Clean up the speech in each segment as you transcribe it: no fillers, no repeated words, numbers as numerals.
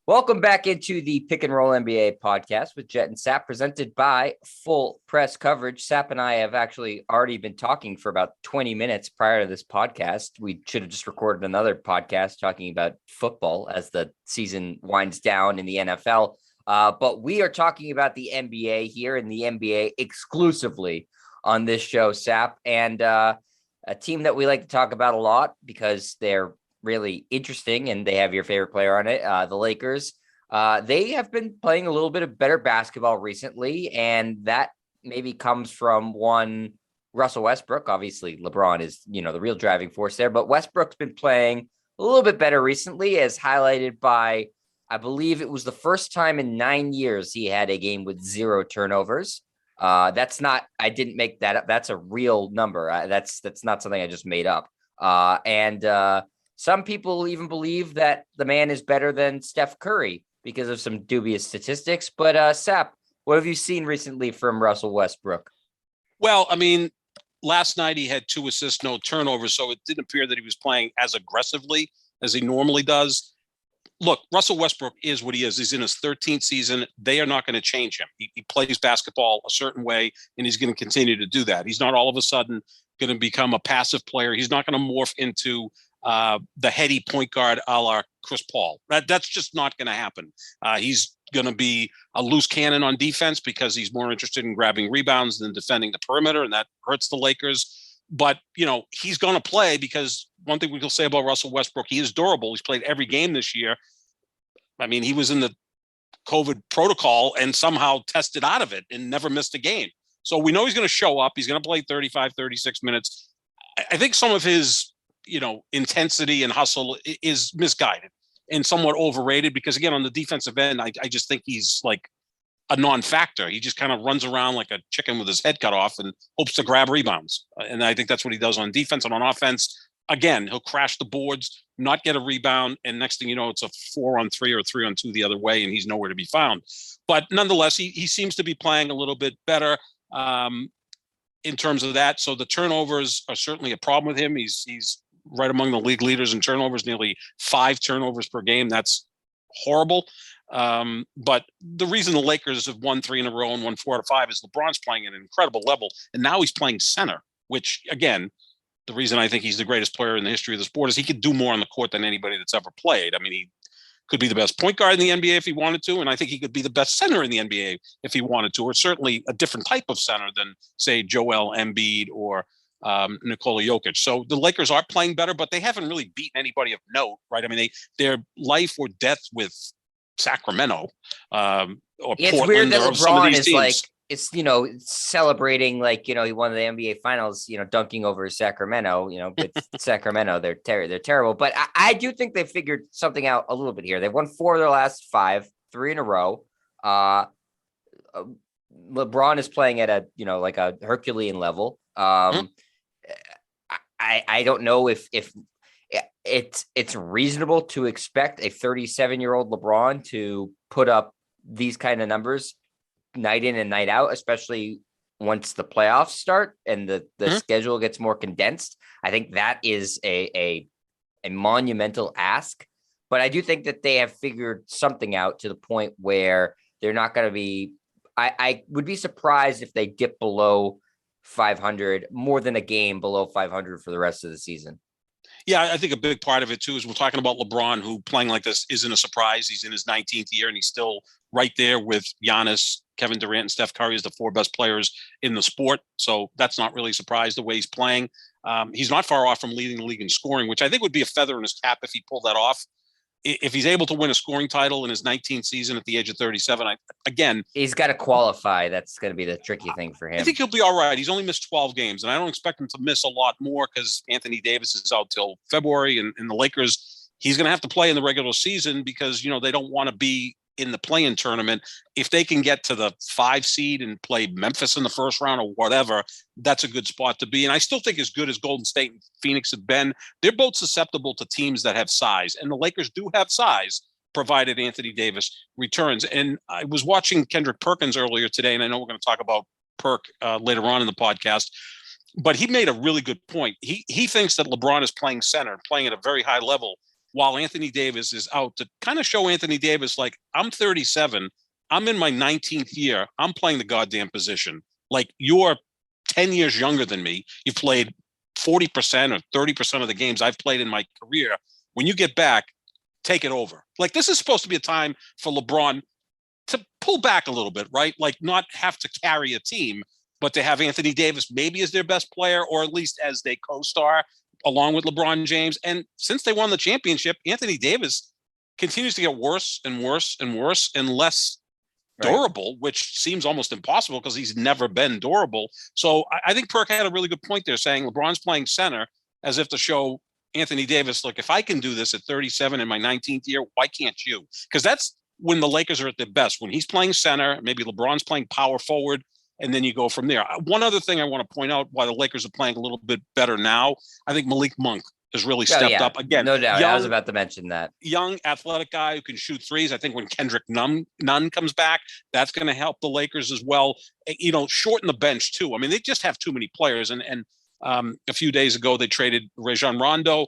Welcome back into the Pick and Roll NBA podcast with Jet and Sap, presented by Full Press Coverage. Sap and I have actually already been talking for about 20 minutes prior to this podcast. We should have just recorded another podcast talking about football as the season winds down in the NFL. But we are talking about the NBA here in the NBA exclusively on this show, Sap, and a team that we like to talk about a lot because they're really interesting and they have your favorite player on it, the Lakers. They have been playing a little bit of better basketball recently, and that maybe comes from one, Russell Westbrook. Obviously LeBron is the real driving force there, but Westbrook's been playing a little bit better recently, as highlighted by, I believe it was the first time in 9 years he had a game with 0 turnovers. I didn't make that up, that's a real number. That's not something I just made up. Some people even believe that the man is better than Steph Curry because of some dubious statistics. But Sap, what have you seen recently from Russell Westbrook? Well, I mean, last night he had 2 assists, no turnovers, so it didn't appear that he was playing as aggressively as he normally does. Look, Russell Westbrook is what he is. He's in his 13th season. They are not going to change him. He plays basketball a certain way, and he's going to continue to do that. He's not all of a sudden going to become a passive player. He's not going to morph into the heady point guard a la Chris Paul. That's just not going to happen. He's going to be a loose cannon on defense because he's more interested in grabbing rebounds than defending the perimeter, and that hurts the Lakers. But, he's going to play because one thing we can say about Russell Westbrook, he is durable. He's played every game this year. I mean, he was in the COVID protocol and somehow tested out of it and never missed a game. So we know he's going to show up. He's going to play 35, 36 minutes. I think some of his intensity and hustle is misguided and somewhat overrated because, again, on the defensive end, I just think he's like a non-factor. He just kind of runs around like a chicken with his head cut off and hopes to grab rebounds. And I think that's what he does on defense. And on offense, again, he'll crash the boards, not get a rebound, and next thing you know, it's a 4-on-3 or 3-on-2 the other way, and he's nowhere to be found. But nonetheless, he seems to be playing a little bit better in terms of that. So the turnovers are certainly a problem with him. He's right among the league leaders in turnovers, nearly 5 turnovers per game. That's horrible. But the reason the Lakers have won 3 in a row and won 4 out of 5 is LeBron's playing at an incredible level. And now he's playing center, which, again, the reason I think he's the greatest player in the history of the sport is he could do more on the court than anybody that's ever played. I mean, he could be the best point guard in the NBA if he wanted to, and I think he could be the best center in the NBA if he wanted to, or certainly a different type of center than, say, Joel Embiid or Nikola Jokic. So the Lakers are playing better, but they haven't really beaten anybody of note, right? I mean, they're life or death with Sacramento or Portland. It's weird that LeBron is teams. Celebrating like, he won the NBA finals, dunking over Sacramento, with Sacramento, they're terrible. But I do think they figured something out a little bit here. They've won 4 of their last 5, 3 in a row. LeBron is playing at a, like a Herculean level. I don't know if it's reasonable to expect a 37-year-old LeBron to put up these kind of numbers night in and night out, especially once the playoffs start and the schedule gets more condensed. I think that is a monumental ask, but I do think that they have figured something out to the point where they're not going to be, I would be surprised if they dip below 500, more than a game below 500 for the rest of the season. Yeah, I think a big part of it, too, is we're talking about LeBron, who playing like this isn't a surprise. He's in his 19th year, and he's still right there with Giannis, Kevin Durant, and Steph Curry as the 4 best players in the sport. So that's not really a surprise the way he's playing. He's not far off from leading the league in scoring, which I think would be a feather in his cap if he pulled that off. If he's able to win a scoring title in his 19th season at the age of 37, he's got to qualify. That's going to be the tricky thing for him. I think he'll be all right. He's only missed 12 games, and I don't expect him to miss a lot more because Anthony Davis is out till February, and the Lakers, he's going to have to play in the regular season because, they don't want to be in the play-in tournament. If they can get to the 5 seed and play Memphis in the first round or whatever, that's a good spot to be. And I still think as good as Golden State and Phoenix have been, they're both susceptible to teams that have size. And the Lakers do have size, provided Anthony Davis returns. And I was watching Kendrick Perkins earlier today, and I know we're going to talk about Perk later on in the podcast, but he made a really good point. He thinks that LeBron is playing center, playing at a very high level while Anthony Davis is out, to kind of show Anthony Davis, like, I'm 37, I'm in my 19th year, I'm playing the goddamn position. Like, you're 10 years younger than me. You've played 40% or 30% of the games I've played in my career. When you get back, take it over. Like, this is supposed to be a time for LeBron to pull back a little bit, right? Like, not have to carry a team, but to have Anthony Davis maybe as their best player, or at least as they co-star along with LeBron James. And since they won the championship, Anthony Davis continues to get worse and worse and worse and less durable, which seems almost impossible because he's never been durable. So I think Perk had a really good point there, saying LeBron's playing center as if to show Anthony Davis, look, if I can do this at 37 in my 19th year, why can't you? Because that's when the Lakers are at their best, when he's playing center, maybe LeBron's playing power forward, and then you go from there. One other thing I want to point out why the Lakers are playing a little bit better now, I think Malik Monk has really stepped up. Again, no doubt. I was about to mention that. Young, athletic guy who can shoot threes. I think when Kendrick Nunn comes back, that's going to help the Lakers as well. You know, shorten the bench too. I mean, they just have too many players. And a few days ago, they traded Rajon Rondo,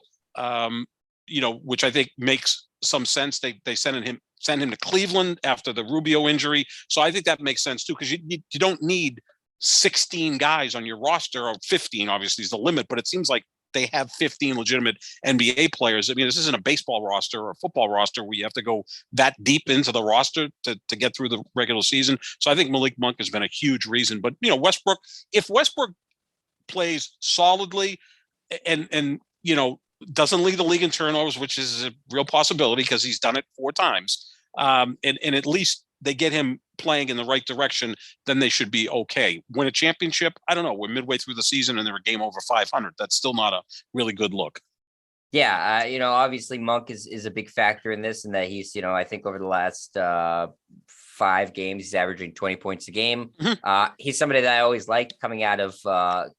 which I think makes some sense. They sent him to Cleveland after the Rubio injury. So I think that makes sense too, because you don't need 16 guys on your roster, or 15 obviously is the limit, but it seems like they have 15 legitimate NBA players. I mean, this isn't a baseball roster or a football roster where you have to go that deep into the roster to get through the regular season. So I think Malik Monk has been a huge reason. But, Westbrook, if Westbrook plays solidly and doesn't lead the league in turnovers, which is a real possibility because he's done it 4 times, and at least they get him playing in the right direction, then they should be okay. Win a championship? I don't know. We're midway through the season and they're a game over 500. That's still not a really good look. Yeah, obviously Monk is a big factor in this, and that he's, I think over the last 5 games, he's averaging 20 points a game. Mm-hmm. He's somebody that I always liked coming out of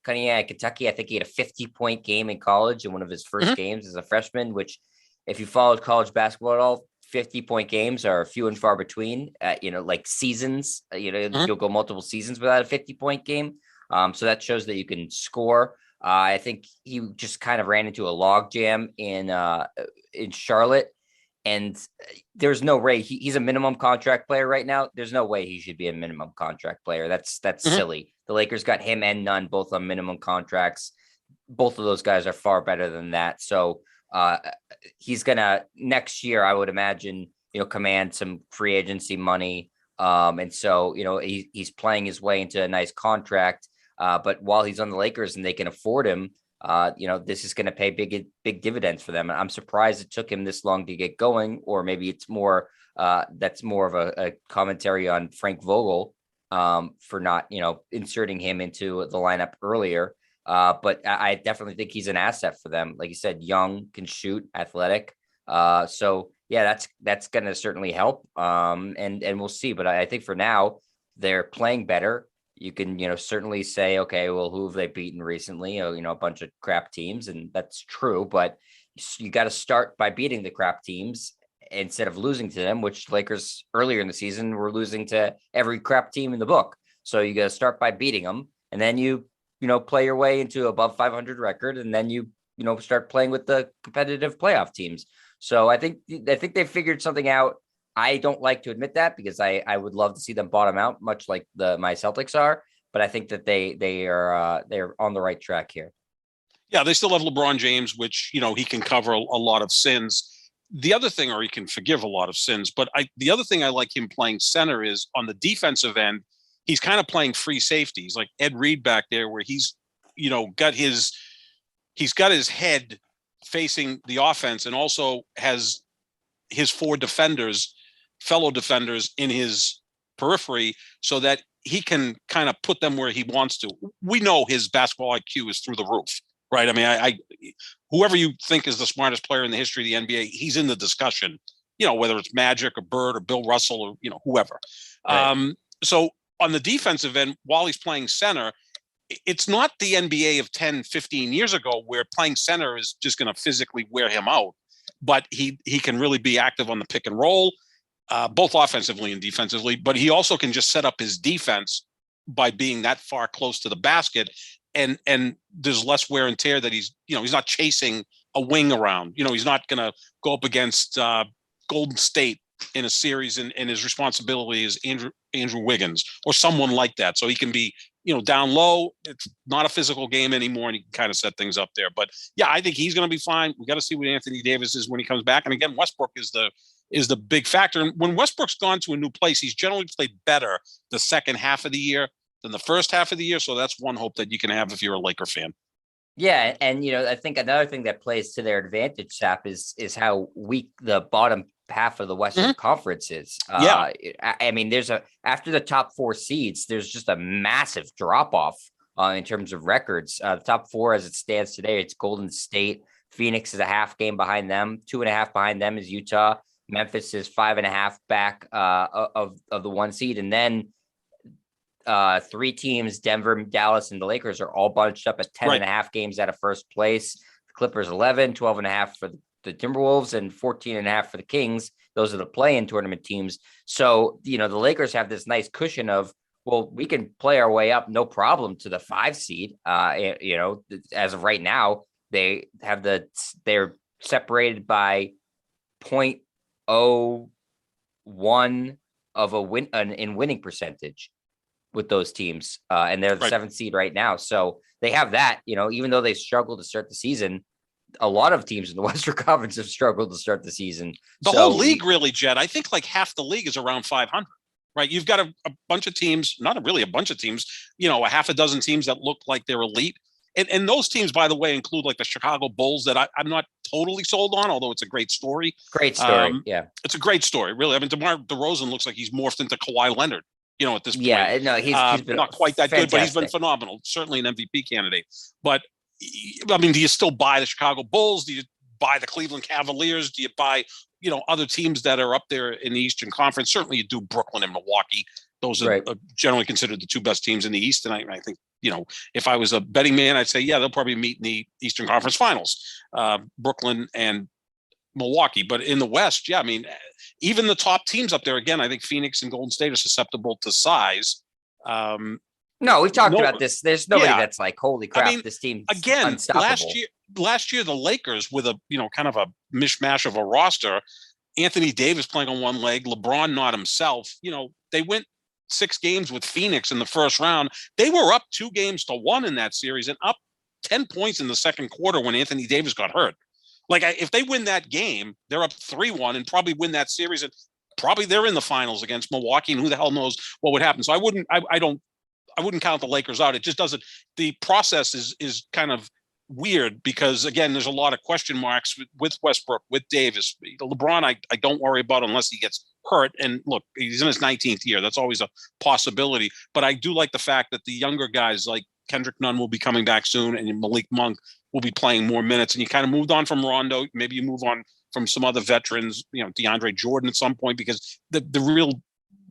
Kentucky. I think he had a 50-point game in college in one of his first games as a freshman, which if you followed college basketball at all, 50-point games are few and far between, like seasons, you'll go multiple seasons without a 50-point game. So that shows that you can score. I think he just kind of ran into a log jam in Charlotte, and there's no way he's a minimum contract player right now. There's no way he should be a minimum contract player. That's silly. The Lakers got him and Nunn both on minimum contracts. Both of those guys are far better than that. So he's gonna next year, I would imagine, command some free agency money. And so, he's playing his way into a nice contract. But while he's on the Lakers and they can afford him, this is going to pay big dividends for them. And I'm surprised it took him this long to get going, or maybe it's more that's more of a commentary on Frank Vogel for not, inserting him into the lineup earlier. But I definitely think he's an asset for them. Like you said, young, can shoot, athletic. So yeah, that's going to certainly help. And we'll see. But I think for now they're playing better. You can, certainly say, okay, well, who have they beaten recently? A bunch of crap teams, and that's true. But you got to start by beating the crap teams instead of losing to them, which Lakers earlier in the season were losing to every crap team in the book. So you got to start by beating them, and then you play your way into above 500 record, and then you start playing with the competitive playoff teams. So I think they figured something out. I don't like to admit that because I would love to see them bottom out, much like my Celtics are. But I think that they're on the right track here. Yeah, they still have LeBron James, which he can cover a lot of sins. The other thing, or he can forgive a lot of sins. But the other thing I like him playing center is on the defensive end. He's kind of playing free safety. He's like Ed Reed back there, where he's got his head facing the offense, and also has his 4 fellow defenders in his periphery, so that he can kind of put them where he wants to. We know his basketball IQ is through the roof, right? I mean, whoever you think is the smartest player in the history of the NBA, he's in the discussion, whether it's Magic or Bird or Bill Russell or, whoever. Right. So on the defensive end, while he's playing center, it's not the NBA of 10, 15 years ago where playing center is just going to physically wear him out, but he can really be active on the pick and roll, both offensively and defensively, but he also can just set up his defense by being that far close to the basket. And there's less wear and tear that he's not chasing a wing around. He's not going to go up against Golden State in a series, and his responsibility is Andrew Wiggins or someone like that. So he can be, down low. It's not a physical game anymore, and he can kind of set things up there. But yeah, I think he's going to be fine. We got to see what Anthony Davis is when he comes back. And again, Westbrook is the big factor. And when Westbrook's gone to a new place, he's generally played better the second half of the year than the first half of the year. So that's one hope that you can have if you're a Laker fan. Yeah, and I think another thing that plays to their advantage, Sap, is how weak the bottom half of the Western Conference is. I mean, after the top four seeds, there's just a massive drop off in terms of records. The top four, as it stands today, it's Golden State. Phoenix is a half game behind them. 2.5 behind them is Utah. Memphis is 5.5 back of the one seed, and then three teams, Denver, Dallas, and the Lakers, are all bunched up at 10.5 games out of first place. The Clippers 11, 12.5 for the Timberwolves, and 14.5 for the Kings. Those are the play-in tournament teams. So, the Lakers have this nice cushion of, well, we can play our way up, no problem, to the 5 seed. As of right now, they're separated by 0.01 of a win in winning percentage with those teams. And they're the 7th seed right now. So they have that, even though they struggled to start the season, a lot of teams in the Western Conference have struggled to start the season. The whole league really, Jed, I think like half the league is around 500, right? You've got a bunch of teams, not really a bunch of teams, a half a dozen teams that look like they're elite. And those teams, by the way, include like the Chicago Bulls that I'm not totally sold on, although it's a great story. Great story. Yeah. It's a great story, really. I mean, DeMar DeRozan looks like he's morphed into Kawhi Leonard, at this point. Yeah, no, he's been not quite that fantastic. good, but he's been phenomenal. Certainly an MVP candidate. But I mean, do you still buy the Chicago Bulls? Do you buy the Cleveland Cavaliers? Do you buy, other teams that are up there in the Eastern Conference? Certainly you do Brooklyn and Milwaukee. Those are generally considered the two best teams in the East. And I think, if I was a betting man, I'd say, yeah, they'll probably meet in the Eastern Conference Finals, Brooklyn and Milwaukee. But in the West, yeah, I mean, even the top teams up there, again, I think Phoenix and Golden State are susceptible to size. No, we've talked about this. There's nobody that's like, holy crap, this team again, unstoppable. Last year, the Lakers with a, kind of a mishmash of a roster, Anthony Davis playing on one leg, LeBron not himself, they went 6 games with Phoenix in the first round. They were up 2-1 in that series and up 10 points in the second quarter when Anthony Davis got hurt. Like if they win that game, they're up 3-1 and probably win that series, and probably they're in the finals against Milwaukee, and who the hell knows what would happen. So I wouldn't count the Lakers out. It just doesn't. The process is kind of weird because, again, there's a lot of question marks with Westbrook, with Davis. LeBron, I don't worry about unless he gets hurt. And look, he's in his 19th year. That's always a possibility. But I do like the fact that the younger guys like Kendrick Nunn will be coming back soon, and Malik Monk will be playing more minutes. And you kind of moved on from Rondo. Maybe you move on from some other veterans, DeAndre Jordan at some point, because the real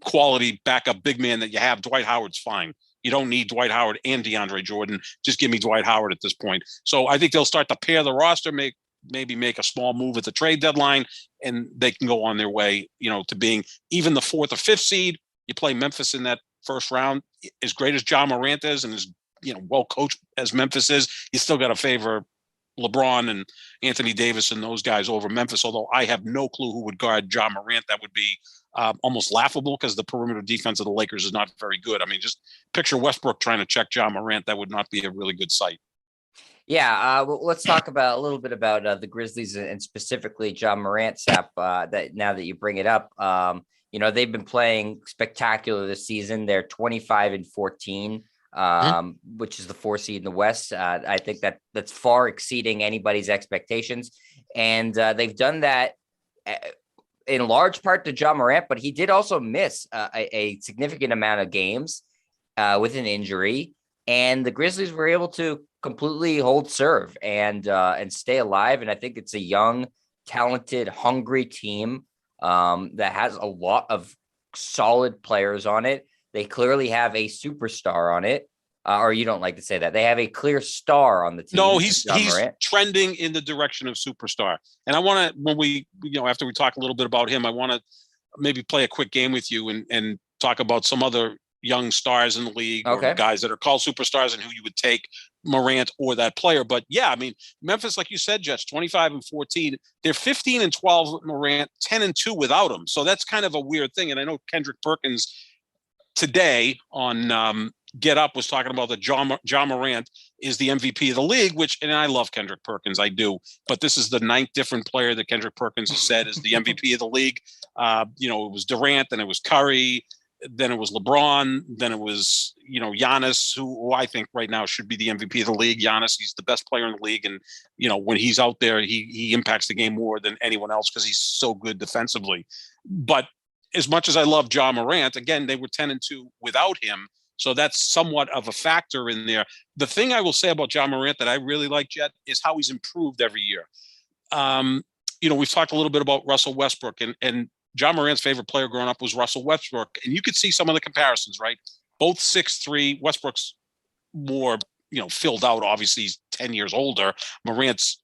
quality backup big man that you have, Dwight Howard's fine. You don't need Dwight Howard and DeAndre Jordan. Just give me Dwight Howard at this point. So I think they'll start to pair the roster, maybe make a small move at the trade deadline, and they can go on their way, to being even the 4th or 5th seed. You play Memphis in that first round. As great as Ja Morant is and as well coached as Memphis is, you still got to favor LeBron and Anthony Davis and those guys over Memphis. Although I have no clue who would guard Ja Morant. That would be almost laughable because the perimeter defense of the Lakers is not very good. I mean, just picture Westbrook trying to check Ja Morant. That would not be a really good sight. Yeah, well, let's talk about a little bit about the Grizzlies and specifically Ja Morant, Sap. That now that you bring it up, they've been playing spectacular this season. They're 25-14, which is the 4 seed in the West. I think that's far exceeding anybody's expectations, and they've done that in large part to Ja Morant, but he did also miss a significant amount of games with an injury, and the Grizzlies were able to completely hold serve and stay alive. And I think it's a young, talented, hungry team that has a lot of solid players on it. They clearly have a superstar on it. Or you don't like to say that. They have a clear star on the team. No, he's trending in the direction of superstar. And I want to, when we, after we talk a little bit about him, I want to maybe play a quick game with you and talk about some other young stars in the league, or guys that are called superstars and who you would take Morant or that player. But yeah, I mean, Memphis, like you said, Jets 25-14. They're 15-12 with Morant, 10-2 without him. So that's kind of a weird thing. And I know Kendrick Perkins today on Get Up was talking about that Ja Morant is the MVP of the league, and I love Kendrick Perkins, I do, but this is the ninth different player that Kendrick Perkins has said is the MVP of the league. It was Durant, then it was Curry, then it was LeBron, then it was, Giannis, who I think right now should be the MVP of the league. Giannis, he's the best player in the league. And, when he's out there, he impacts the game more than anyone else because he's so good defensively. But as much as I love Ja Morant, again, they were 10-2 without him. So that's somewhat of a factor in there. The thing I will say about Ja Morant that I really like, Jet, is how he's improved every year. We've talked a little bit about Russell Westbrook, and Ja Morant's favorite player growing up was Russell Westbrook. And you could see some of the comparisons, right? Both 6'3", Westbrook's more, filled out. Obviously, he's 10 years older. Morant's,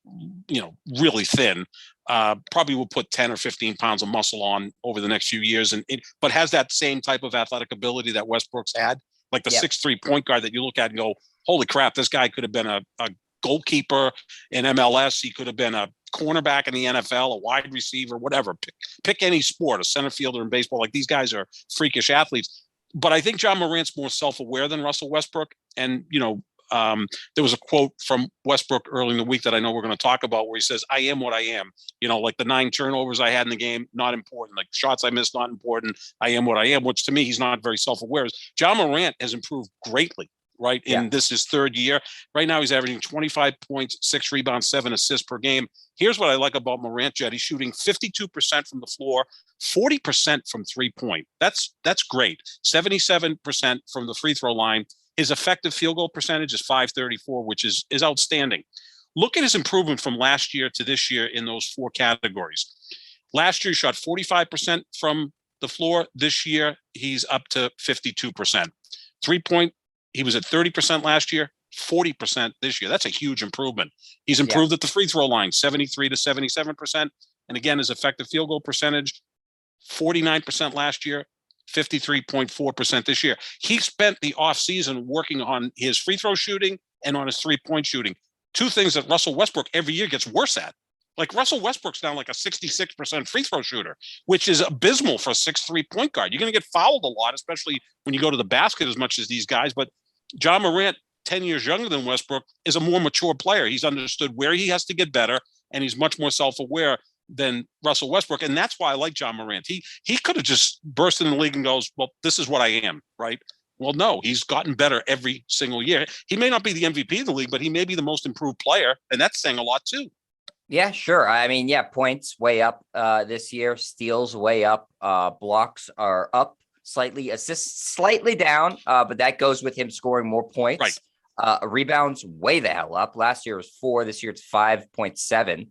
really thin. Probably will put 10 or 15 pounds of muscle on over the next few years, but has that same type of athletic ability that Westbrook's had, like the 6'3" point guard that you look at and go, holy crap, this guy could have been a goalkeeper in MLS. He could have been a cornerback in the NFL, a wide receiver, whatever. Pick any sport, a center fielder in baseball. Like, these guys are freakish athletes. But I think Ja Morant's more self-aware than Russell Westbrook. And, there was a quote from Westbrook early in the week that I know we're going to talk about where he says, I am what I am. Like the 9 turnovers I had in the game, not important. Like shots I missed, not important. I am what I am, which to me, he's not very self-aware. Ja Morant has improved greatly, right? In this his third year. Right now, he's averaging 25 points, 6 rebounds, 7 assists per game. Here's what I like about Morant, Jet. He's shooting 52% from the floor, 40% from 3-point. That's great. 77% from the free throw line. His effective field goal percentage is .534, which is outstanding. Look at his improvement from last year to this year in those 4 categories. Last year, he shot 45% from the floor. This year, he's up to 52%. 3-point, he was at 30% last year, 40% this year. That's a huge improvement. He's improved at the free throw line, 73 to 77%. And again, his effective field goal percentage, 49% last year, 53.4% this year. He spent the offseason working on his free throw shooting and on his 3-point shooting. 2 things that Russell Westbrook every year gets worse at. Like, Russell Westbrook's now like a 66% free throw shooter, which is abysmal for a 6'3" point guard. You're going to get fouled a lot, especially when you go to the basket as much as these guys. But Ja Morant, 10 years younger than Westbrook, is a more mature player. He's understood where he has to get better, and he's much more self-aware than Russell Westbrook. And that's why I like Ja Morant. He could have just burst in the league and goes, well, this is what I am, right? Well, no, he's gotten better every single year. He may not be the MVP of the league, but he may be the most improved player. And that's saying a lot too. Yeah, sure. I mean, points way up this year, steals way up, blocks are up slightly, assists slightly down, but that goes with him scoring more points. Right. Rebounds way the hell up. Last year was 4. This year it's 5.7.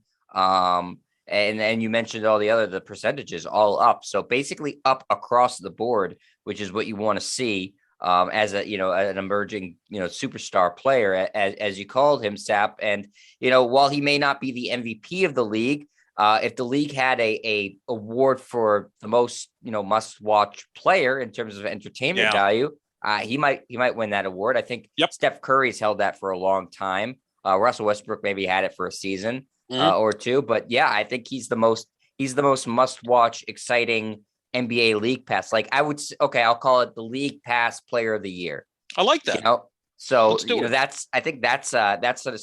And then you mentioned all the percentages all up. So basically up across the board, which is what you want to see as an emerging, superstar player, as you called him, Sap. And, while he may not be the MVP of the league, if the league had a award for the most, must watch player in terms of entertainment value, he might win that award. I think Steph Curry's held that for a long time. Russell Westbrook maybe had it for a season. Or 2, but I think he's the most must-watch, exciting NBA league pass. Like, I would, I'll call it the league pass player of the year. I like that. So I think that's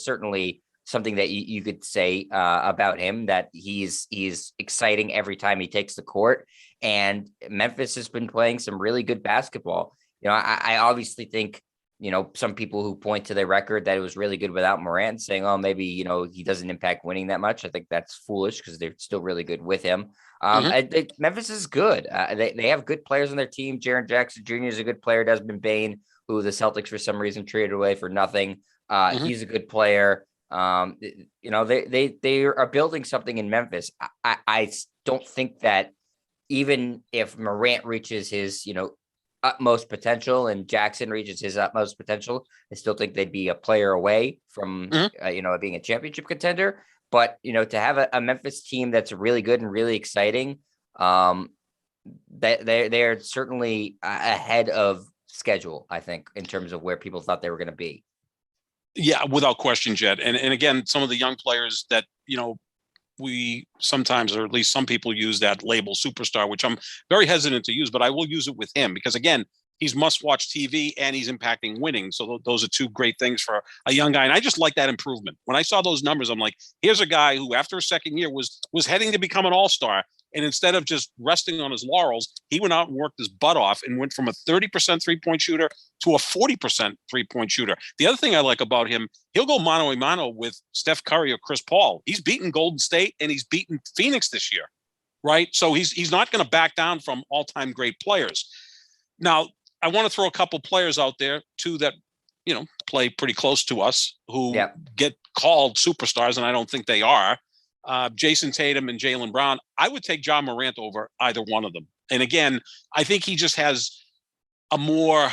certainly something that you could say about him, that he's exciting every time he takes the court. And Memphis has been playing some really good basketball. I obviously think, some people who point to their record that it was really good without Morant, saying, oh, maybe, he doesn't impact winning that much. I think that's foolish because they're still really good with him. I think Memphis is good. They have good players on their team. Jaren Jackson Jr. is a good player. Desmond Bane, who the Celtics for some reason traded away for nothing. He's a good player. They are building something in Memphis. I don't think that even if Morant reaches his, utmost potential and Jackson reaches his utmost potential, I still think they'd be a player away from, being a championship contender. But, to have a Memphis team that's really good and really exciting, they're certainly ahead of schedule, I think, in terms of where people thought they were going to be. Yeah, without question, Jed. And again, some of the young players that, we sometimes, or at least some people use that label superstar, which I'm very hesitant to use, but I will use it with him because again, he's must-watch TV and he's impacting winning. So those are two great things for a young guy. And I just like that improvement. When I saw those numbers, I'm like, here's a guy who after a second year was heading to become an all-star. And instead of just resting on his laurels, he went out and worked his butt off and went from a 30% three-point shooter to a 40% three-point shooter. The other thing I like about him, he'll go mano a mano with Steph Curry or Chris Paul. He's beaten Golden State and he's beaten Phoenix this year, right? So he's not going to back down from all-time great players. Now, I want to throw a couple players out there, too, that, play pretty close to us who get called superstars, and I don't think they are. Jayson Tatum and Jaylen Brown. I would take Ja Morant over either one of them. And again, I think he just has a more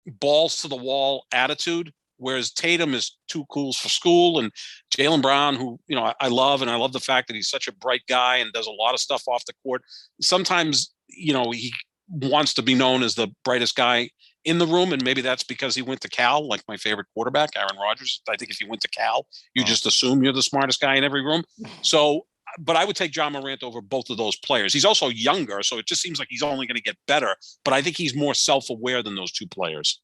balls to the wall attitude, whereas Tatum is too cool for school. And Jaylen Brown, who, I love, and I love the fact that he's such a bright guy and does a lot of stuff off the court. Sometimes, he wants to be known as the brightest guy in the room, and maybe that's because he went to Cal, like my favorite quarterback, Aaron Rodgers. I think if you went to Cal, you just assume you're the smartest guy in every room. So, but I would take Ja Morant over both of those players. He's also younger, so it just seems like he's only going to get better, but I think he's more self-aware than those two players.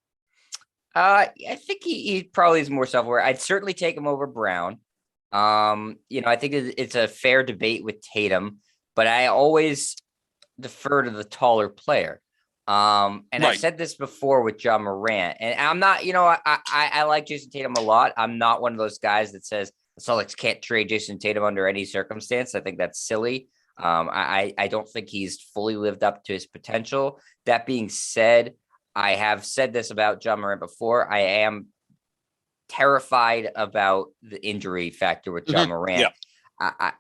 I think he probably is more self-aware. I'd certainly take him over Brown. I think it's a fair debate with Tatum, but I always defer to the taller player. And right. I've said this before with Ja Morant, and I'm not, I like Jayson Tatum a lot. I'm not one of those guys that says the Celtics can't trade Jayson Tatum under any circumstance. I think that's silly. I don't think he's fully lived up to his potential. That being said, I have said this about Ja Morant before. I am terrified about the injury factor with Ja Morant. Yeah.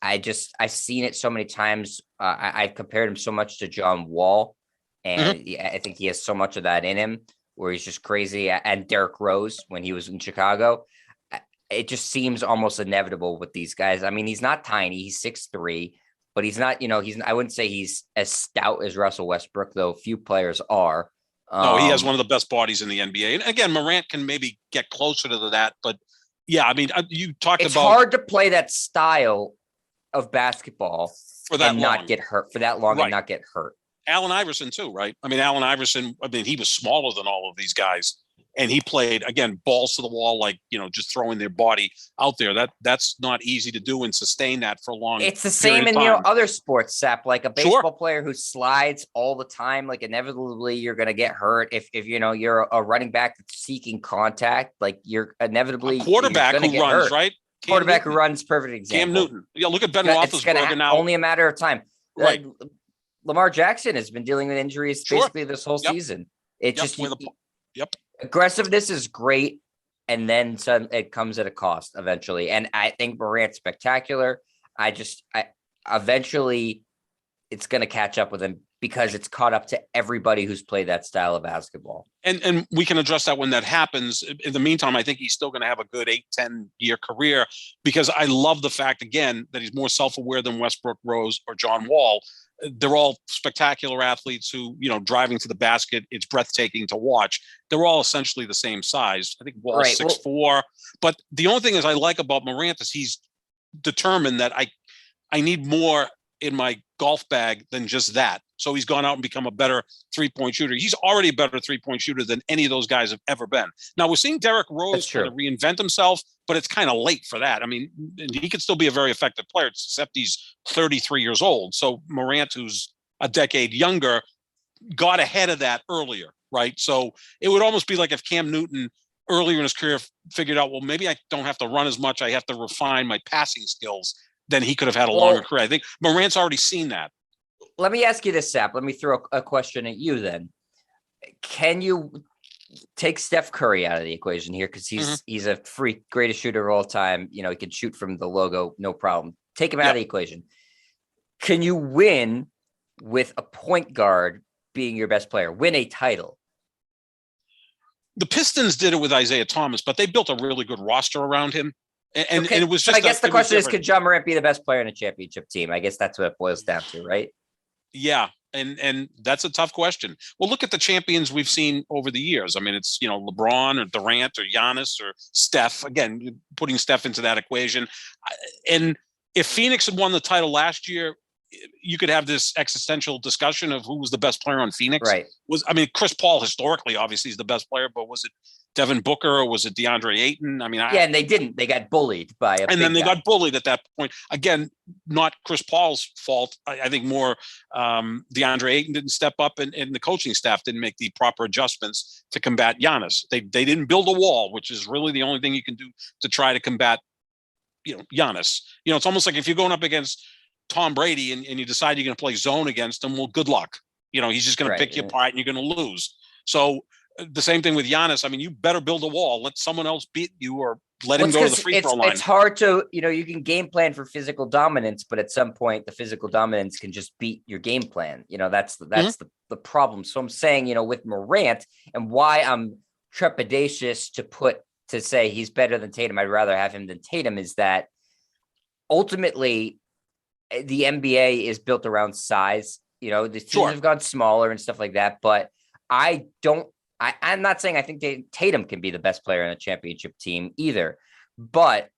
I've seen it so many times. I've compared him so much to John Wall. And I think he has so much of that in him where he's just crazy. And Derrick Rose, when he was in Chicago, it just seems almost inevitable with these guys. I mean, he's not tiny. He's 6'3", but he's not, I wouldn't say he's as stout as Russell Westbrook, though few players are. No, he has one of the best bodies in the NBA. And again, Morant can maybe get closer to that. But yeah, I mean, you talked about. It's hard to play that style of basketball for that and long. Not get hurt for that long and not get hurt. Allen Iverson too, right? I mean, Allen Iverson, he was smaller than all of these guys. And he played, again, balls to the wall, like, just throwing their body out there. That's not easy to do and sustain that for a long It's the same in, other sports, Sap, like a baseball player who slides all the time, like inevitably you're going to get hurt. If you're a running back that's seeking contact, like you're inevitably a quarterback who runs, hurt. Right? Quarterback who runs, perfect example. Cam Newton. Yeah, look at Ben Roethlisberger now. Only a matter of time. Right. Lamar Jackson has been dealing with injuries basically this whole season. It just aggressiveness is great, and then it comes at a cost eventually. And I think Morant's spectacular. Eventually it's going to catch up with him because it's caught up to everybody who's played that style of basketball. And we can address that when that happens. In the meantime, I think he's still going to have a good 8-10 year career because I love the fact, again, that he's more self-aware than Westbrook, Rose, or John Wall. They're all spectacular athletes who, driving to the basket, it's breathtaking to watch. They're all essentially the same size. I think Wall's 6'4". But the only thing is I like about Morant is he's determined that I need more in my golf bag than just that. So he's gone out and become a better three-point shooter. He's already a better three-point shooter than any of those guys have ever been. Now we're seeing Derrick Rose trying to reinvent himself, but it's kind of late for that. I mean, he could still be a very effective player, except he's 33 years old. So Morant, who's a decade younger, got ahead of that earlier, right? So it would almost be like if Cam Newton earlier in his career figured out, well, maybe I don't have to run as much. I have to refine my passing skills. Then he could have had a longer career. I think Morant's already seen that. Let me ask you this, Sap. Let me throw a question at you then. Can you take Steph Curry out of the equation here? Because he's a freak, greatest shooter of all time. He can shoot from the logo, no problem. Take him out of the equation. Can you win with a point guard being your best player? Win a title? The Pistons did it with Isaiah Thomas, but they built a really good roster around him. And it was just. I guess the question is, could Ja Morant be the best player in a championship team? I guess that's what it boils down to, right? Yeah. And that's a tough question. Well, look at the champions we've seen over the years. I mean, it's, LeBron or Durant or Giannis or Steph. Again, putting Steph into that equation. And if Phoenix had won the title last year, you could have this existential discussion of who was the best player on Phoenix. Right. Chris Paul historically obviously is the best player, but was it Devin Booker or was it DeAndre Ayton? And they didn't. They got bullied by a. And then they guy. got bullied at that point. Again, not Chris Paul's fault. I think more DeAndre Ayton didn't step up, and the coaching staff didn't make the proper adjustments to combat Giannis. They didn't build a wall, which is really the only thing you can do to try to combat, Giannis. It's almost like if you're going up against Tom Brady and you decide you're going to play zone against him, well, good luck. He's just going to pick you apart and you're going to lose. So the same thing with Giannis. You better build a wall. Let someone else beat you or let him go to the free throw line. It's hard to, you can game plan for physical dominance, but at some point the physical dominance can just beat your game plan. That's the problem. So I'm saying, with Morant and why I'm trepidatious to say he's better than Tatum, I'd rather have him than Tatum, is that ultimately the NBA is built around size. The teams have gone smaller and stuff like that, but I'm not saying I think Tatum can be the best player in a championship team either, but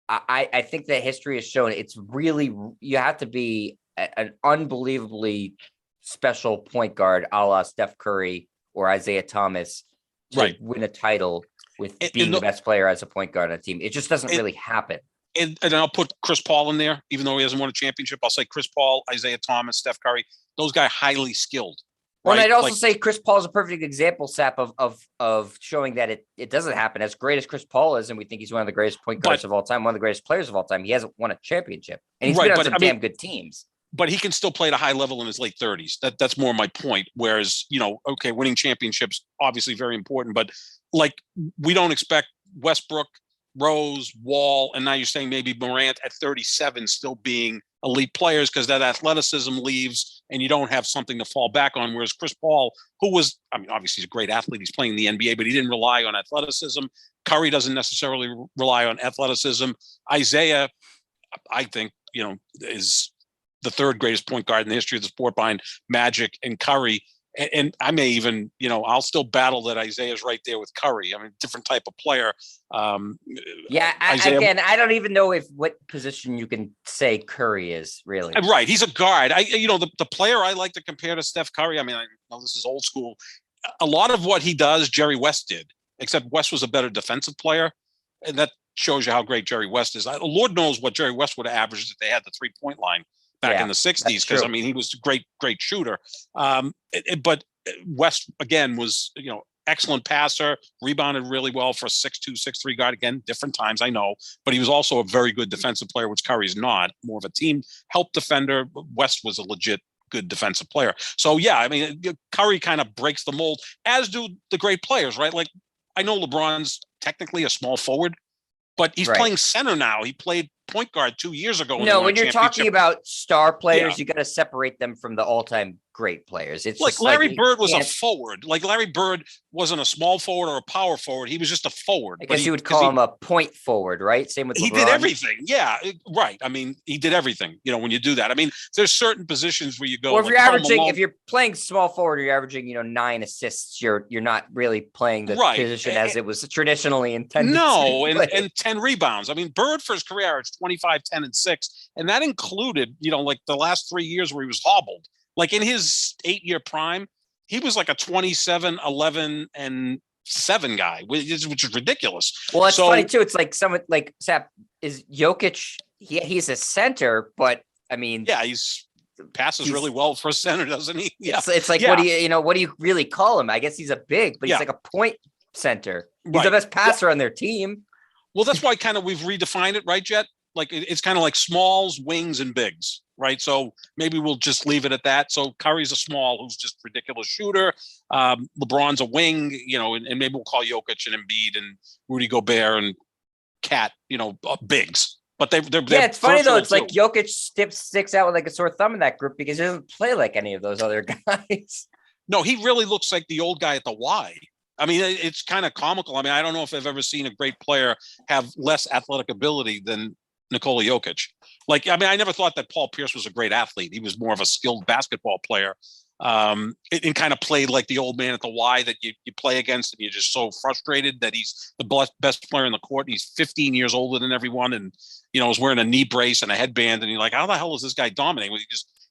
I think that history has shown it's really, you have to be an unbelievably special point guard a la Steph Curry or Isaiah Thomas to win a title with being the best player as a point guard on a team. It just doesn't really happen. And I'll put Chris Paul in there, even though he hasn't won a championship. I'll say Chris Paul, Isaiah Thomas, Steph Curry, those guys highly skilled. Well, and I'd also say Chris Paul is a perfect example, Sap, of showing that it doesn't happen. As great as Chris Paul is, and we think he's one of the greatest point guards of all time, one of the greatest players of all time, he hasn't won a championship. And he's been on some damn good teams. But he can still play at a high level in his late 30s. That's more my point. Whereas, winning championships, obviously very important. But, we don't expect Westbrook, Rose, Wall, and now you're saying maybe Morant at 37 still being elite players because that athleticism leaves and you don't have something to fall back on. Whereas Chris Paul, who was, obviously he's a great athlete, he's playing in the NBA, but he didn't rely on athleticism. Curry doesn't necessarily rely on athleticism. Isaiah, I think, is the third greatest point guard in the history of the sport behind Magic and Curry. And I may even, I'll still battle that Isaiah's right there with Curry. Different type of player. Again, I don't even know what position you can say Curry is really. Right. He's a guard. The player I like to compare to Steph Curry. I know this is old school. A lot of what he does, Jerry West did, except West was a better defensive player. And that shows you how great Jerry West is. Lord knows what Jerry West would have averaged if they had the 3-point line back in the 60s, because he was a great shooter. But West again was, excellent passer, rebounded really well for a 6'2", 6'3" guy. Again, different times, I know, but he was also a very good defensive player, which Curry's not. More of a team help defender. West was a legit good defensive player. So Curry kind of breaks the mold, as do the great players, right? Like, I know LeBron's technically a small forward, but he's playing center now. He played point guard 2 years ago. No, when you're talking about star players, you got to separate them from the all-time great players. It's like Larry Bird was a forward. Like Larry Bird wasn't a small forward or a power forward. He was just a forward. I guess you would call him a point forward, right? Same with LeBron. He did everything. Yeah, right. He did everything. When you do that, there's certain positions where you go. Well, if you're playing small forward, you're averaging, 9 assists. You're not really playing the position as it was traditionally intended. No, and 10 rebounds. Bird for his career averaged 25, 10, and 6, and that included, the last 3 years where he was hobbled. Like in his 8-year prime, he was like a 27, 11, and 7 guy, which is ridiculous. Well, it's funny too. It's like someone like Sap is Jokic. He's a center, but he's passes really well for a center, doesn't he? Yeah. It's like, what do you really call him? I guess he's a big, but he's like a point center. He's the best passer on their team. Well, that's why kind of we've redefined it, right, Jet? Like it's kind of like smalls, wings, and bigs, right? So maybe we'll just leave it at that. So Curry's a small who's just ridiculous shooter. LeBron's a wing, and maybe we'll call Jokic and Embiid and Rudy Gobert and Cat, bigs. But they're it's funny though. It's like Jokic sticks out with like a sore thumb in that group because he doesn't play like any of those other guys. No, he really looks like the old guy at the Y. It's kind of comical. I don't know if I've ever seen a great player have less athletic ability than Nikola Jokic. Like, I mean, I never thought that Paul Pierce was a great athlete. He was more of a skilled basketball player, and kind of played like the old man at the Y that you play against, and you're just so frustrated that he's the best player in the court. And he's 15 years older than everyone, and is wearing a knee brace and a headband, and you're like, how the hell is this guy dominating?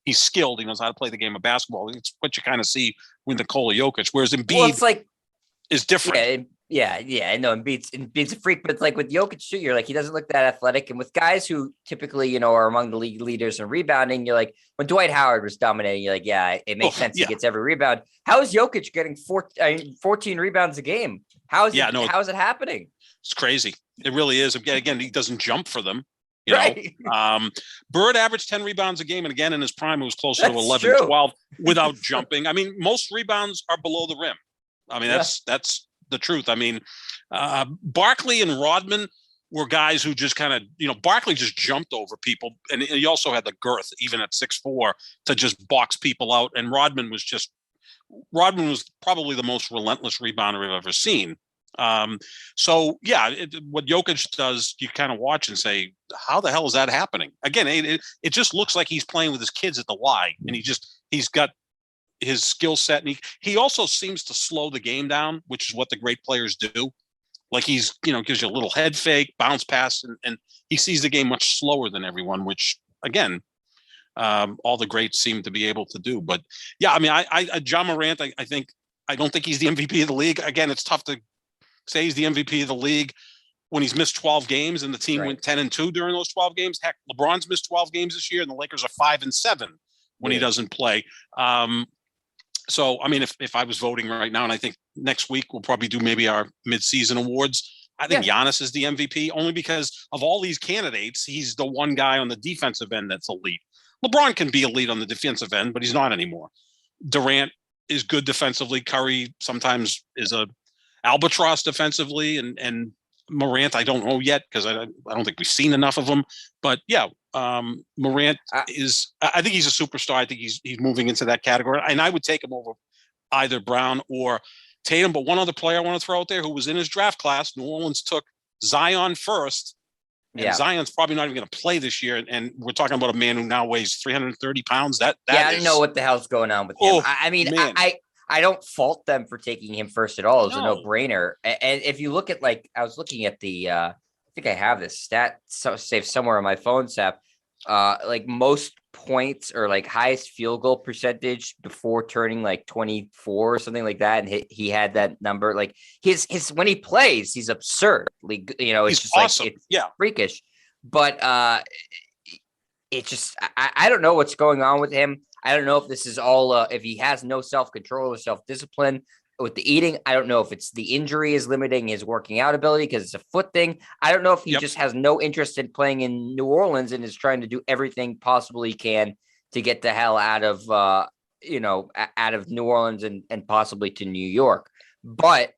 He's skilled. He knows how to play the game of basketball. It's what you kind of see with Nikola Jokic, whereas Embiid it's like is different. Yeah. I know Embiid's a freak, but it's like with Jokic too, you're like, he doesn't look that athletic. And with guys who typically, are among the league leaders in rebounding, you're like, when Dwight Howard was dominating, you're like, yeah, it makes sense. He gets every rebound. How is Jokic getting 14 rebounds a game? How is it happening? It's crazy. It really is. Again, he doesn't jump for them. Right. Bird averaged 10 rebounds a game, and again in his prime it was closer to 11, true. 12 without jumping. I mean, most rebounds are below the rim. I mean, that's the truth. I mean, Barkley and Rodman were guys who just kind of, Barkley just jumped over people, and he also had the girth, even at 6'4", to just box people out. And Rodman was probably the most relentless rebounder I've ever seen. So yeah, what Jokic does, you kind of watch and say, how the hell is that happening? Again, it just looks like he's playing with his kids at the Y, and he's got his skill set, and he also seems to slow the game down, which is what the great players do. Like he's, gives you a little head fake, bounce pass, and he sees the game much slower than everyone, which again, all the greats seem to be able to do. But yeah, I mean, Ja Morant, I don't think he's the MVP of the league. Again, it's tough to say he's the MVP of the league when he's missed 12 games and the team went 10-2 during those 12 games. Heck, LeBron's missed 12 games this year, and the Lakers are 5-7 when he doesn't play. So, I mean, if I was voting right now, and I think next week we'll probably do maybe our mid-season awards, I think Giannis is the MVP, only because of all these candidates, he's the one guy on the defensive end that's elite. LeBron can be elite on the defensive end, but he's not anymore. Durant is good defensively. Curry sometimes is a albatross defensively, and Morant, I don't know yet because I don't think we've seen enough of him. But yeah, Morant is. I think he's a superstar. I think he's moving into that category, and I would take him over either Brown or Tatum. But one other player I want to throw out there who was in his draft class, New Orleans took Zion first. And Zion's probably not even going to play this year, and we're talking about a man who now weighs 330 pounds. I don't know what the hell's going on with him. I mean, I don't fault them for taking him first at all. It's a no-brainer. And if you look at, like, I was looking at the, I think I have this stat saved somewhere on my phone, Sap. Like most points or like highest field goal percentage before turning like 24 or something like that. And he had that number. Like his when he plays, he's absurdly, it's he's just awesome. Like, it's freakish. But it's just, I don't know what's going on with him. I don't know if this is all, if he has no self-control or self-discipline with the eating. I don't know if it's the injury is limiting his working out ability because it's a foot thing. I don't know if he just has no interest in playing in New Orleans and is trying to do everything possible he can to get the hell out of, out of New Orleans and possibly to New York. But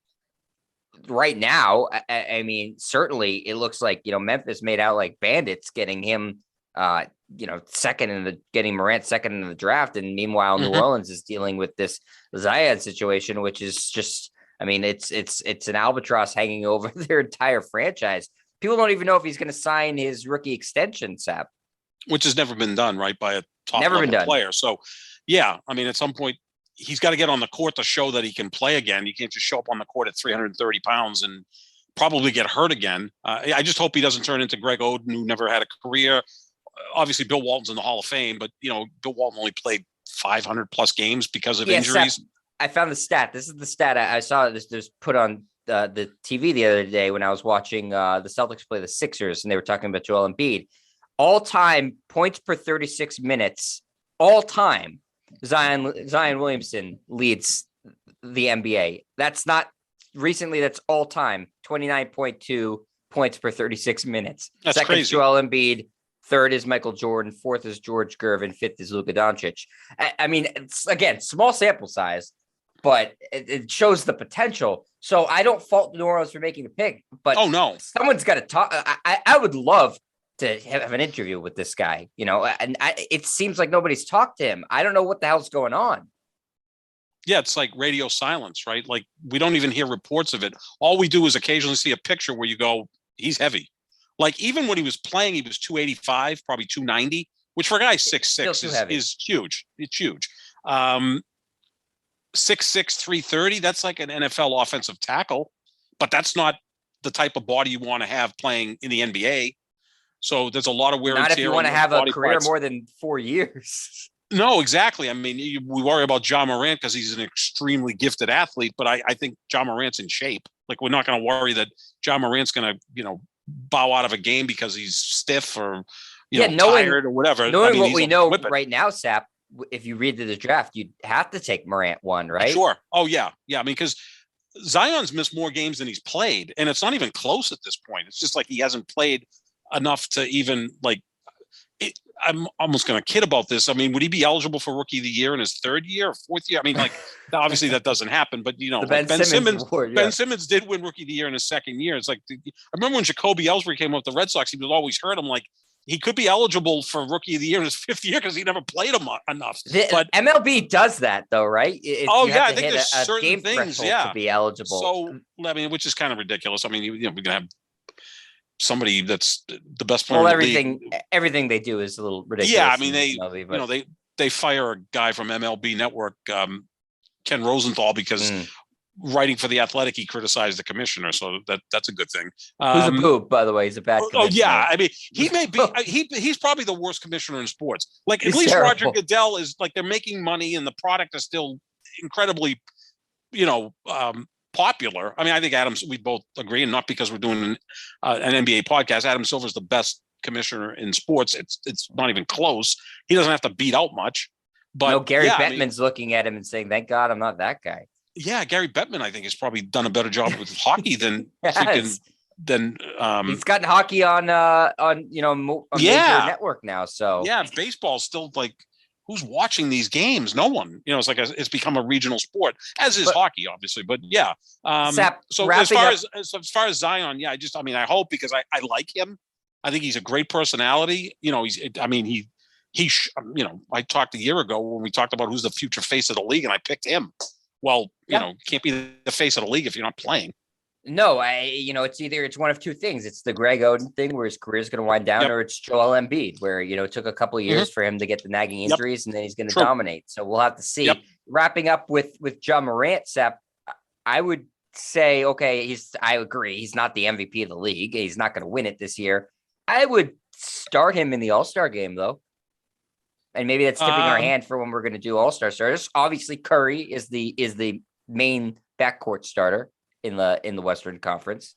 right now, I mean, certainly it looks like, Memphis made out like bandits getting him, getting Morant second in the draft. And meanwhile, New Orleans is dealing with this Zion situation, which is just, I mean, it's an albatross hanging over their entire franchise. People don't even know if he's going to sign his rookie extension, Sap. Which has never been done, right, by a top level player. So, yeah, I mean, at some point, he's got to get on the court to show that he can play again. You can't just show up on the court at 330 pounds and probably get hurt again. I just hope he doesn't turn into Greg Oden, who never had a career. Obviously, Bill Walton's in the Hall of Fame, but, Bill Walton only played 500 plus games because of injuries. Sap, I found the stat. This is the stat I saw this put on the TV the other day when I was watching the Celtics play the Sixers, and they were talking about Joel Embiid. All-time points per 36 minutes, all-time, Zion Williamson leads the NBA. That's not recently, that's all-time, 29.2 points per 36 minutes. That's Second, crazy. Joel Embiid. Third is Michael Jordan. Fourth is George Gervin. Fifth is Luka Doncic. I mean, it's, again, small sample size, but it shows the potential. So I don't fault New Orleans for making the pick, but someone's got to talk. I would love to have an interview with this guy, and it seems like nobody's talked to him. I don't know what the hell's going on. Yeah, it's like radio silence, right? Like we don't even hear reports of it. All we do is occasionally see a picture where you go, he's heavy. Like even when he was playing, he was 285, probably 290, which for a guy 6'6" is huge. It's huge. 6'6", 330. That's like an NFL offensive tackle, but that's not the type of body you want to have playing in the NBA. So there's a lot of wear and tear. Not if you want to have a career more than 4 years. No, exactly. I mean, we worry about Ja Morant because he's an extremely gifted athlete, but I think Ja Morant's in shape. Like, we're not going to worry that Ja Morant's going to, bow out of a game because he's stiff or, tired or whatever. Knowing what we know right now, Sap, if you read the draft, you'd have to take Morant 1, right? Sure. Oh, yeah. Yeah. I mean, because Zion's missed more games than he's played, and it's not even close at this point. It's just like he hasn't played enough to even I'm almost going to kid about this. I mean, would he be eligible for Rookie of the Year in his 3rd year or 4th year? I mean, obviously that doesn't happen, but Ben Simmons award, Ben Simmons did win Rookie of the Year in his 2nd year. It's like, I remember when Jacoby Ellsbury came up with the Red Sox, he was always hurt. I'm like, he could be eligible for Rookie of the Year in his 5th year because he never played him enough. But MLB does that though, right? I think there's certain game things, to be eligible. So, I mean, which is kind of ridiculous. I mean, we're going to have somebody that's the best player. Well, in the league. everything they do is a little ridiculous. Yeah, I mean, they fire a guy from MLB Network, Ken Rosenthal, because writing for The Athletic, he criticized the commissioner, so that's a good thing. Who's a boob, by the way? He's a bad commissioner. Oh yeah, I mean, he may be. He's probably the worst commissioner in sports. Like, at least terrible. Roger Goodell is like, they're making money and the product is still incredibly, popular. I mean, I think we both agree, and not because we're doing an NBA podcast. Adam Silver's the best commissioner in sports. It's not even close. He doesn't have to beat out much. But Gary Bettman's looking at him and saying, "Thank God I'm not that guy." Yeah, Gary Bettman, I think, has probably done a better job with hockey than yes. He's gotten hockey on a major network now. So yeah, baseball's still like, who's watching these games? No one. It's like it's become a regional sport, as is hockey, obviously. But yeah. So as far as Zion, yeah, I hope, because I like him. I think he's a great personality. I talked a year ago when we talked about who's the future face of the league, and I picked him. Well, can't be the face of the league if you're not playing. No, it's one of two things. It's the Greg Oden thing where his career is going to wind down, or it's Joel Embiid, where, it took a couple of years for him to get the nagging injuries, and then he's going to dominate. So we'll have to see. Wrapping up with Ja Morant, Sep, I would say, okay, I agree. He's not the MVP of the league. He's not going to win it this year. I would start him in the All-Star game, though. And maybe that's tipping our hand for when we're going to do All-Star starters. Obviously, Curry is the main backcourt starter in the Western Conference.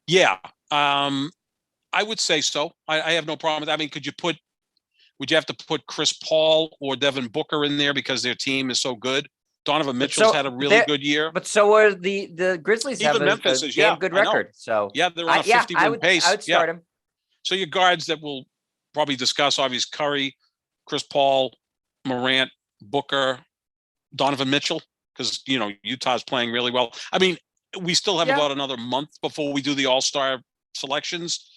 Yeah, I would say so. I have no problem with that. I mean, would you have to put Chris Paul or Devin Booker in there because their team is so good? Donovan Mitchell's had a really good year. But so are the Grizzlies. Even Memphis is damn good record. So yeah, they're on a 50-win pace. I would start him. So your guards that we'll probably discuss, obviously, Curry, Chris Paul, Morant, Booker, Donovan Mitchell, because Utah's playing really well. I mean, we still have about another month before we do the All-Star selections,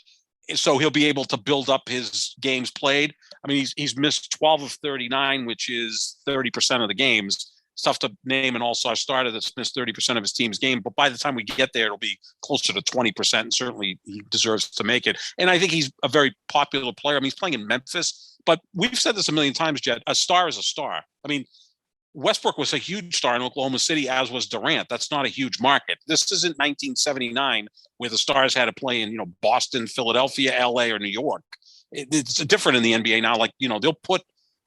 so he'll be able to build up his games played. I mean, he's missed 12 of 39, which is 30% of the games. It's tough to name an All-Star starter that's missed 30% of his team's game, but by the time we get there, it'll be closer to 20%, and certainly he deserves to make it. And I think he's a very popular player. I mean, he's playing in Memphis, but we've said this a million times, Jet, a star is a star. I mean, Westbrook was a huge star in Oklahoma City, as was Durant. That's not a huge market. This isn't 1979 where the stars had to play in, Boston, Philadelphia, LA, or New York. It's different in the NBA now. Like, they'll put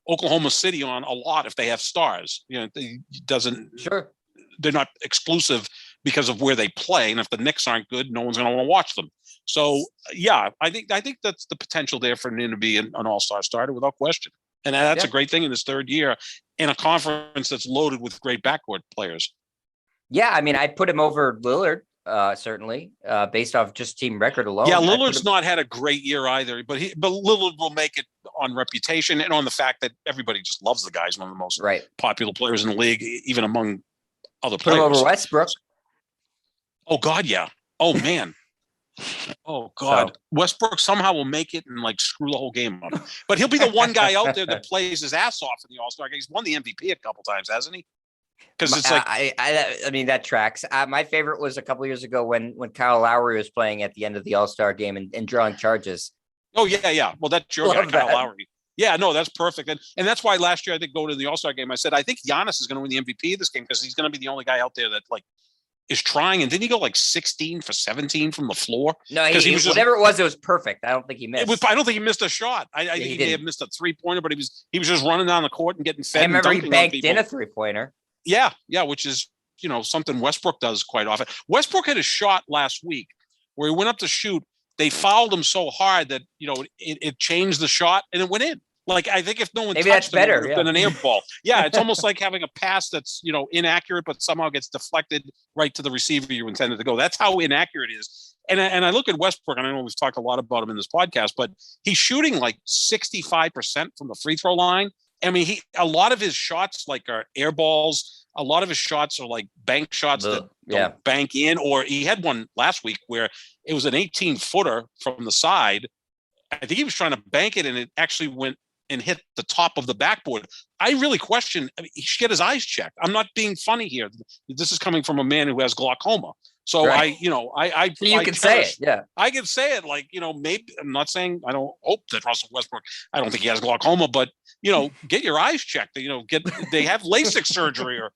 Oklahoma City on a lot if they have stars. Sure. They're not exclusive because of where they play. And if the Knicks aren't good, no one's going to want to watch them. So yeah, I think that's the potential there for him to be an all-star starter without question. And that's a great thing in his 3rd year in a conference that's loaded with great backcourt players. Yeah, I mean, I'd put him over Lillard, certainly, based off just team record alone. Yeah, Lillard's not had a great year either, but Lillard will make it on reputation and on the fact that everybody just loves the guy. He's one of the most popular players in the league, even among other players. Put him over Westbrook. Oh, God, yeah. Oh, man. Oh, God. So, Westbrook somehow will make it and screw the whole game up. But he'll be the one guy out there that plays his ass off in the All-Star game. He's won the MVP a couple times, hasn't he? Because it's like, I mean, that tracks. My favorite was a couple years ago when Kyle Lowry was playing at the end of the All-Star game and drawing charges. oh yeah. Well, that's your guy, Love Kyle that. Lowry. Yeah, no, that's perfect. And that's why last year I think going to the All-Star game, I said, I think Giannis is going to win the MVP of this game because he's going to be the only guy out there that like is trying. And didn't he go like 16 for 17 from the floor? No, he was whatever it was perfect. I don't think he missed. I don't think he missed a shot. I think he may have missed a 3-pointer, but he was just running down the court and getting fed. I remember he banked in a 3-pointer. Yeah, which is, something Westbrook does quite often. Westbrook had a shot last week where he went up to shoot. They fouled him so hard that, it changed the shot and it went in. Like, I think if no one maybe touched that's better, it would have been an air ball. Yeah, it's almost like having a pass that's, inaccurate, but somehow gets deflected right to the receiver you intended to go. That's how inaccurate it is. And I look at Westbrook, and I know we've talked a lot about him in this podcast, but he's shooting like 65% from the free throw line. I mean, a lot of his shots like are air balls. A lot of his shots are like bank shots that don't bank in, or he had one last week where it was an 18-footer from the side. I think he was trying to bank it and it actually went and hit the top of the backboard. I really question, he should get his eyes checked. I'm not being funny here. This is coming from a man who has glaucoma. So right. I can say it. Yeah. I can say it like, maybe I'm not saying, I don't hope that Russell Westbrook, I don't think he has glaucoma, but get your eyes checked, they have LASIK surgery or,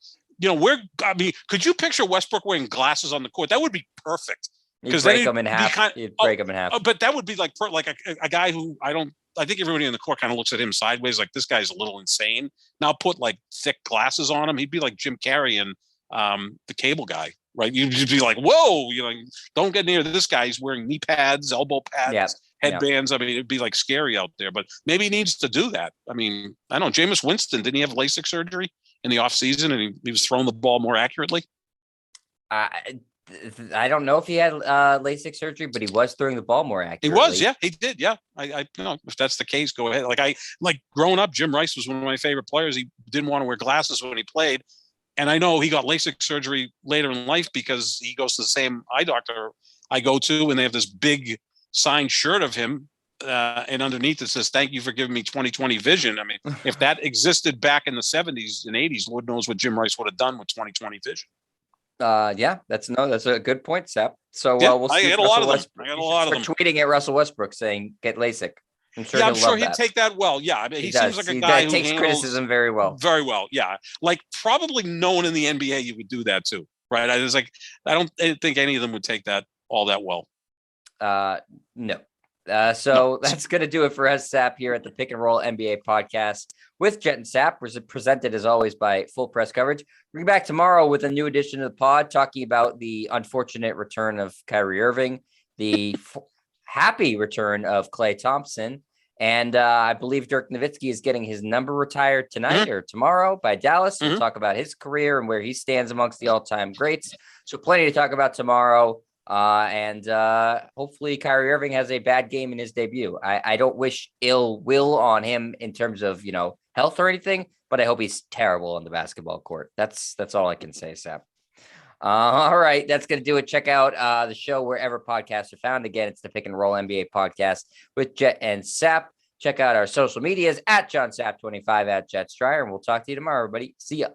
could you picture Westbrook wearing glasses on the court? That would be perfect. Because break them in half. Break them in half. But that would be like a guy who I think everybody in the court kind of looks at him sideways, like this guy's a little insane. Now put like thick glasses on him. He'd be like Jim Carrey and the Cable Guy, right? You'd be like, whoa, don't get near this guy. He's wearing knee pads, elbow pads, headbands. I mean, it'd be like scary out there, but maybe he needs to do that. I mean, I don't know. Jameis Winston, didn't he have LASIK surgery in the offseason and he was throwing the ball more accurately? I don't know if he had LASIK surgery, but he was throwing the ball more accurately. He was, yeah, he did, yeah. I if that's the case, go ahead. Like growing up, Jim Rice was one of my favorite players. He didn't want to wear glasses when he played, and I know he got LASIK surgery later in life because he goes to the same eye doctor I go to, and they have this big signed shirt of him, and underneath it says, "Thank you for giving me 20/20 vision." I mean, if that existed back in the 70s and 80s, Lord knows what Jim Rice would have done with 20/20 vision. That's a good point, Sap. So we'll see. I got a lot of them. I got a lot of them. Tweeting at Russell Westbrook saying get LASIK. I'm sure he'd take that well. Yeah, I mean, he seems like a guy who takes criticism very well. Very well, yeah. Like probably no one in the NBA you would do that to, right? I don't think any of them would take that all that well. No. So that's going to do it for us, Sap, here at the Pick and Roll NBA podcast with Jet and Sap, presented as always by Full Press Coverage. We'll be back tomorrow with a new edition of the pod talking about the unfortunate return of Kyrie Irving, the happy return of Klay Thompson, and I believe Dirk Nowitzki is getting his number retired tonight or tomorrow by Dallas. We'll talk about his career and where he stands amongst the all-time greats. So plenty to talk about tomorrow. And hopefully Kyrie Irving has a bad game in his debut. I don't wish ill will on him in terms of, health or anything, but I hope he's terrible on the basketball court. That's all I can say, Sap. All right. That's going to do it. Check out the show wherever podcasts are found. Again, it's the Pick and Roll NBA podcast with Jet and Sap. Check out our social medias at JohnSap25 at Jet Stryer, and we'll talk to you tomorrow, everybody. See ya.